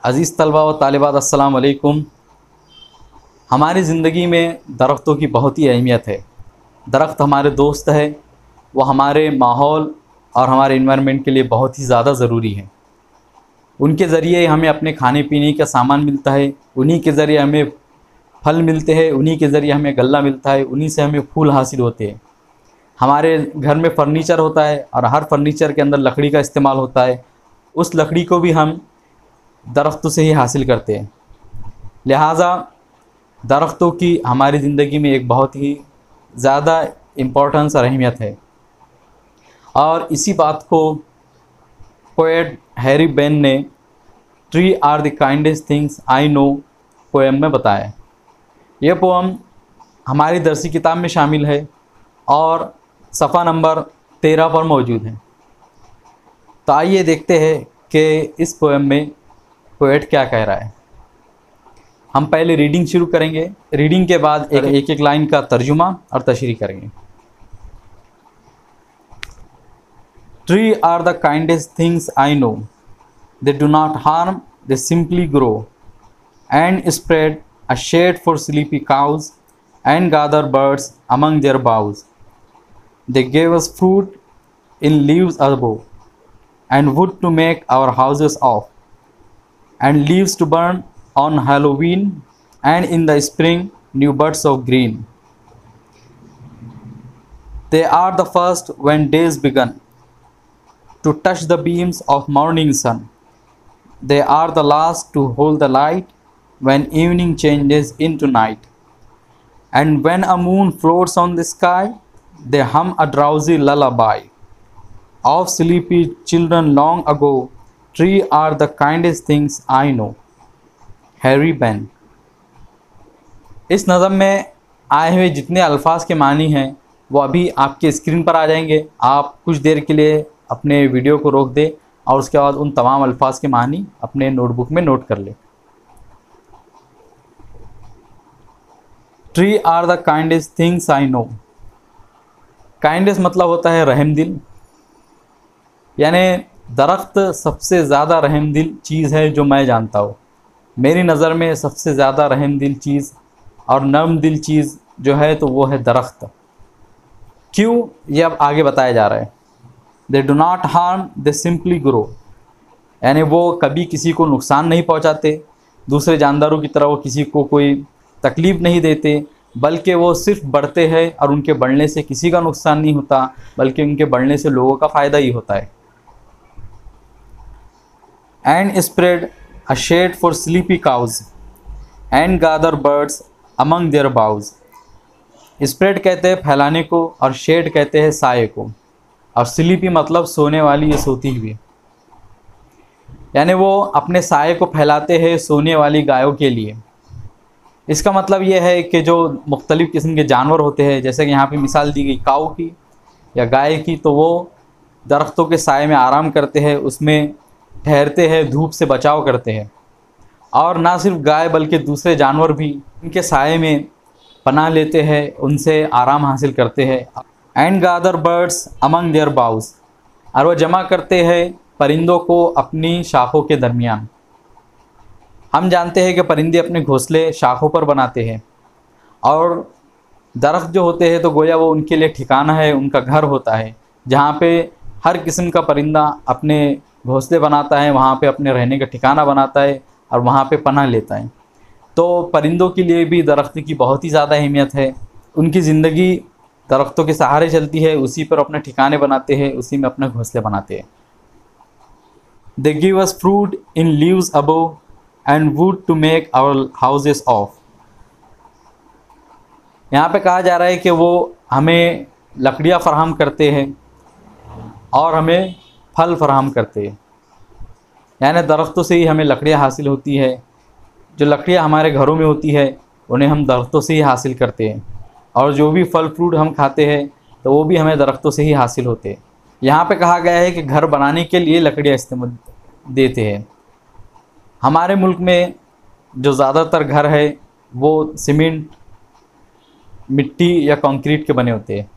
अज़ीज़ तलबा व तालिबात अस्सलाम वालेकुम। हमारी ज़िंदगी में दरख्तों की बहुत ही अहमियत है। दरख्त हमारे दोस्त है, वो हमारे माहौल और हमारे इन्वायरमेंट के लिए बहुत ही ज़्यादा ज़रूरी है। उनके ज़रिए हमें अपने खाने पीने का सामान मिलता है, उन्हीं के ज़रिए हमें फल मिलते हैं, उन्हीं के ज़रिए हमें गल्ला मिलता है, उन्हीं से हमें फूल हासिल होते हैं। हमारे घर में फ़र्नीचर होता है और हर फर्नीचर के अंदर लकड़ी का इस्तेमाल होता है। उस लकड़ी को भी हम दरख्तों से ही हासिल करते हैं। लिहाजा दरख्तों की हमारी ज़िंदगी में एक बहुत ही ज़्यादा इम्पोर्टेंस और अहमियत है। और इसी बात को पोएट हैरी बेन ने tree are the kindest things I know poem में बताया। यह पोएम हमारी दरसी किताब में शामिल है और सफ़ा नंबर 13 पर मौजूद है। तो आइए देखते हैं कि इस पोएम में पोएट क्या कह रहा है। हम पहले रीडिंग शुरू करेंगे, रीडिंग के बाद एक एक लाइन का तर्जुमा और तशरीह करेंगे। Tree are the kindest things I know. They do not harm, they simply grow and spread a shade for sleepy cows and gather birds among their boughs. They gave us fruit in leaves above and wood to make our houses of, and leaves to burn on Halloween, and in the spring new buds of green. They are the first when days begun to touch the beams of morning sun. They are the last to hold the light when evening changes into night. And when a moon floats on the sky, they hum a drowsy lullaby of sleepy children long ago. Tree are the kindest things I know. Harry Ben. इस नज़म में आए हुए जितने अल्फाज के मानी हैं वो अभी आपके स्क्रीन पर आ जाएंगे। आप कुछ देर के लिए अपने वीडियो को रोक दें और उसके बाद उन तमाम अल्फाज के मानी अपने नोटबुक में नोट कर लें। Tree are the kindest things I know. Kindest मतलब होता है रहमदिल, यानी दरख्त सबसे ज़्यादा रहमदिल चीज़ है जो मैं जानता हूँ। मेरी नज़र में सबसे ज़्यादा रहमदिल चीज़ और नरम दिल चीज़ जो है तो वो है दरख्त। क्यों, ये अब आगे बताया जा रहा है। They do not harm, they simply grow, यानी वो कभी किसी को नुकसान नहीं पहुंचाते, दूसरे जानदारों की तरह वो किसी को कोई तकलीफ़ नहीं देते, बल्कि वो सिर्फ बढ़ते हैं और उनके बढ़ने से किसी का नुकसान नहीं होता, बल्कि उनके बढ़ने से लोगों का फ़ायदा ही होता है। And spread a shade for sleepy cows and gather birds among their boughs. Spread कहते हैं फैलाने को और शेड कहते हैं साये को, और स्लीपी मतलब सोने वाली या सोती हुई, यानी वो अपने साये को फैलाते हैं सोने वाली गायों के लिए। इसका मतलब ये है कि जो मुख्तलिफ़ किस्म के जानवर होते हैं, जैसे कि यहाँ पे मिसाल दी गई काऊ की या गाय की, तो वो दरख्तों के साये में आराम करते हैं, उसमें ठहरते हैं, धूप से बचाव करते हैं। और ना सिर्फ गाय बल्कि दूसरे जानवर भी उनके साये में पनाह लेते हैं, उनसे आराम हासिल करते हैं। And gather birds among their boughs, और वह जमा करते हैं परिंदों को अपनी शाखों के दरमियान। हम जानते हैं कि परिंदे अपने घोंसले शाखों पर बनाते हैं, और दरख्त जो होते हैं तो गोया वो उनके लिए ठिकाना है, उनका घर होता है, जहाँ पे हर किस्म का परिंदा अपने घोंसले बनाता है, वहाँ पे अपने रहने का ठिकाना बनाता है और वहाँ पे पनाह लेता है। तो परिंदों के लिए भी दरख्त की बहुत ही ज़्यादा अहमियत है। उनकी ज़िंदगी दरख्तों के सहारे चलती है, उसी पर अपने ठिकाने बनाते हैं, उसी में अपने घोंसले बनाते हैं। They give us fruit in leaves above and wood to make our houses of. यहाँ पे कहा जा रहा है कि वो हमें लकड़ियाँ फराहम करते हैं और हमें फल फराहम करते हैं, यानी दरख्तों से ही हमें लकड़ियाँ हासिल होती है। जो लकड़ियाँ हमारे घरों में होती है उन्हें हम दरख्तों से ही हासिल करते हैं, और जो भी फल फ्रूट हम खाते हैं तो वो भी हमें दरख्तों से ही हासिल होते हैं। यहाँ पे कहा गया है कि घर बनाने के लिए लकड़ियाँ इस्तेमाल देते हैं। हमारे मुल्क में जो ज़्यादातर घर है वो सीमेंट, मिट्टी या कंक्रीट के बने होते हैं,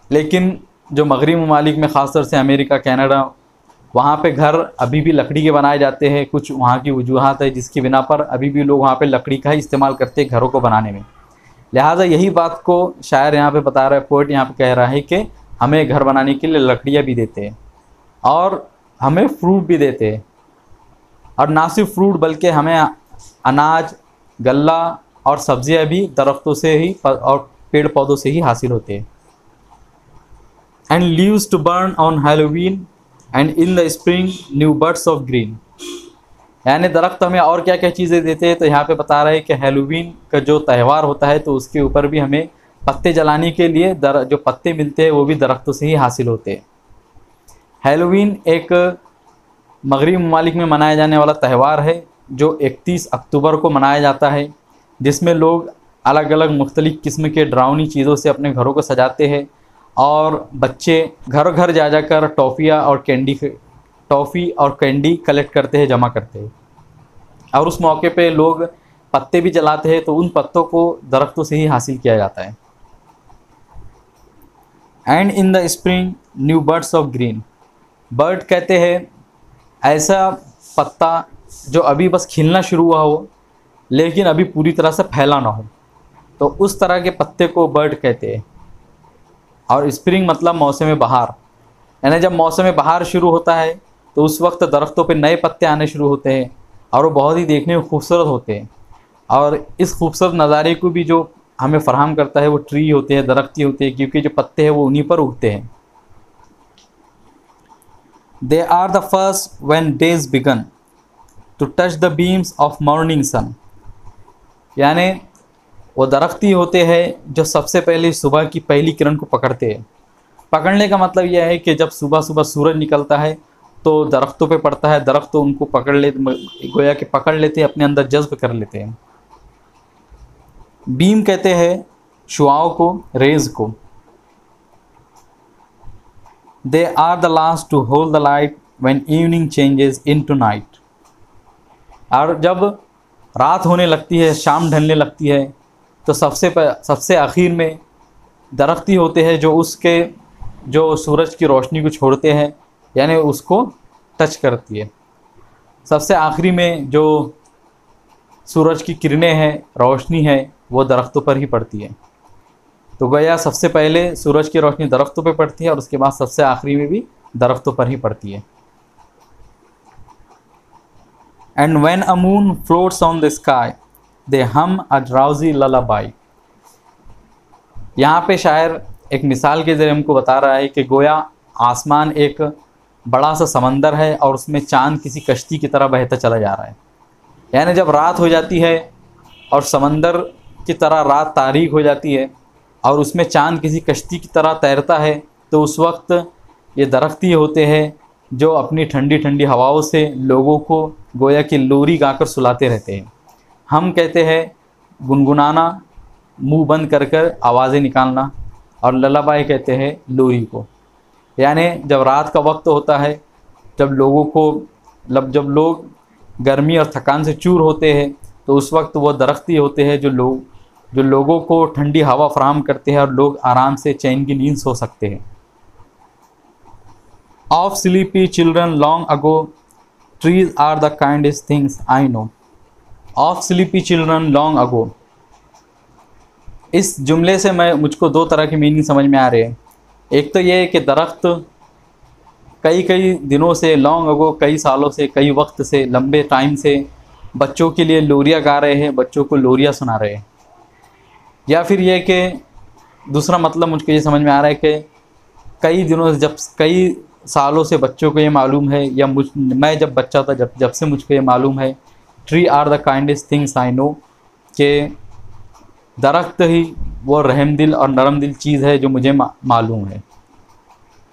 लेकिन जो मगरबी ममालिक में ख़ासतौर से अमेरिका, कनाडा वहाँ पे घर अभी भी लकड़ी के बनाए जाते हैं। कुछ वहाँ की वजूहात है जिसकी बिना पर अभी भी लोग वहाँ पे लकड़ी का ही इस्तेमाल करते हैं घरों को बनाने में। लिहाजा यही बात को शायर यहाँ पे बता रहा है, पोएट यहाँ पे कह रहा है कि हमें घर बनाने के लिए लकड़ियाँ भी देते हैं और हमें फ्रूट भी देते हैं, और ना सिर्फ फ्रूट बल्कि हमें अनाज, गल्ला और सब्जियाँ भी दरख्तों से ही और पेड़ पौधों से ही हासिल होते हैं। And leaves to burn on Halloween and in the spring new birds of green. यानी दरख्त हमें और क्या क्या चीज़ें देते हैं, तो यहाँ पे बता रहे हैं कि हैलोवीन का जो त्यौहार होता है तो उसके ऊपर भी हमें पत्ते जलाने के लिए जो पत्ते मिलते हैं वो भी दरख्तों से ही हासिल होते हैं। हैलोवीन एक मगरबी ममालिक में मनाया जाने वाला त्यौहार है जो 31 अक्टूबर को मनाया जाता है, जिसमें लोग अलग अलग मुख्तलिफ़ किस्म के डरावनी चीज़ों से अपने घरों को सजाते हैं और बच्चे घर घर जा जाकर टॉफ़ी और कैंडी कलेक्ट करते हैं, जमा करते हैं। और उस मौके पे लोग पत्ते भी जलाते हैं, तो उन पत्तों को दरख्तों से ही हासिल किया जाता है। And in the spring new birds of green. Bird कहते हैं ऐसा पत्ता जो अभी बस खिलना शुरू हुआ हो लेकिन अभी पूरी तरह से फैला ना हो, तो उस तरह के पत्ते को बर्ड कहते हैं। और स्प्रिंग मतलब मौसम बहार, यानी जब मौसम बहार शुरू होता है तो उस वक्त दरख्तों पे नए पत्ते आने शुरू होते हैं और वो बहुत ही देखने में खूबसूरत होते हैं। और इस खूबसूरत नज़ारे को भी जो हमें फराहम करता है वो ट्री होते हैं, दरख्त ही होते हैं, क्योंकि जो पत्ते हैं वो उन्हीं पर उगते हैं। They are the first when days began to touch the beams of morning sun. यानी वो दरख्त ही होते हैं जो सबसे पहले सुबह की पहली किरण को पकड़ते हैं। पकड़ने का मतलब यह है कि जब सुबह सुबह सूरज निकलता है तो दरख्तों पे पड़ता है, दरख्त तो उनको पकड़ ले, गोया कि पकड़ लेते हैं, अपने अंदर जज्ब कर लेते हैं। बीम कहते हैं शुआओं को, रेज को। They are the last to hold the light when evening changes into night. और जब रात होने लगती है, शाम ढलने लगती है, तो सबसे आखिर में दरख्त ही होते हैं जो सूरज की रोशनी को छोड़ते हैं, यानी उसको टच करती है। सबसे आखिरी में जो सूरज की किरणें हैं, रोशनी है, वो दरख्तों पर ही पड़ती है। तो गोया सबसे पहले सूरज की रोशनी दरख्तों पर पड़ती है और उसके बाद सबसे आखिरी में भी दरख्तों पर ही पड़ती है। And when a moon floats on the sky they hum a drowsy ललाबाई। यहाँ पे शायर एक मिसाल के ज़रिए हमको बता रहा है कि गोया आसमान एक बड़ा सा समंदर है और उसमें चांद किसी कश्ती की तरह बहता चला जा रहा है। यानी जब रात हो जाती है और समंदर की तरह रात तारीक हो जाती है और उसमें चांद किसी कश्ती की तरह तैरता है, तो उस वक्त ये दरख्त ही होते हैं जो अपनी ठंडी ठंडी हवाओं से लोगों को गोया की लोरी गाकर सुलाते रहते हैं। हम कहते हैं गुनगुनाना, मुंह बंद कर कर आवाज़ें निकालना, और ललाबाई कहते हैं लोरी को। यानी जब रात का वक्त होता है, जब लोग गर्मी और थकान से चूर होते हैं, तो उस वक्त वो दरख्त ही होते हैं जो लोगों को ठंडी हवा फराहम करते हैं और लोग आराम से चैन की नींद सो सकते हैं। Of sleepy children long ago trees are the kindest things I know. Of sleepy children long ago, इस जुमले से मुझको दो तरह की मीनिंग समझ में आ रही है। एक तो ये है कि दरख्त कई दिनों से, लॉन्ग अगो कई सालों से, कई वक्त से, लंबे टाइम से बच्चों के लिए लोरियाँ गा रहे हैं, बच्चों को लोरियाँ सुना रहे हैं। या फिर ये कि दूसरा मतलब मुझको ये समझ में आ रहा है कि कई दिनों से, कई सालों से बच्चों को ये मालूम है, या मैं जब बच्चा था जब से मुझको ये मालूम है, tree are the kindest things I know, कि दरख्त ही वो रहमदिल और नरम दिल चीज़ है जो मुझे मालूम है।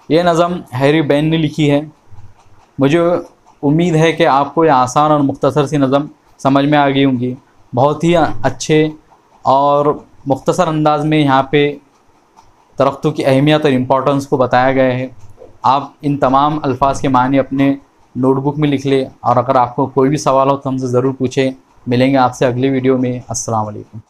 ये नज़म हैरी बैन ने लिखी है। मुझे उम्मीद है कि आपको ये आसान और मुख्तसर सी नज़म समझ में आ गई होंगी। बहुत ही अच्छे और मुख्तसर अंदाज में यहाँ पे दरख्तों की अहमियत और इम्पोर्टेंस को बताया गया है। आप इन तमाम अल्फाज के मानी अपने नोटबुक में लिख लें, और अगर आपको कोई भी सवाल हो तो हमसे ज़रूर पूछें। मिलेंगे आपसे अगली वीडियो में। अस्सलाम वालेकुम।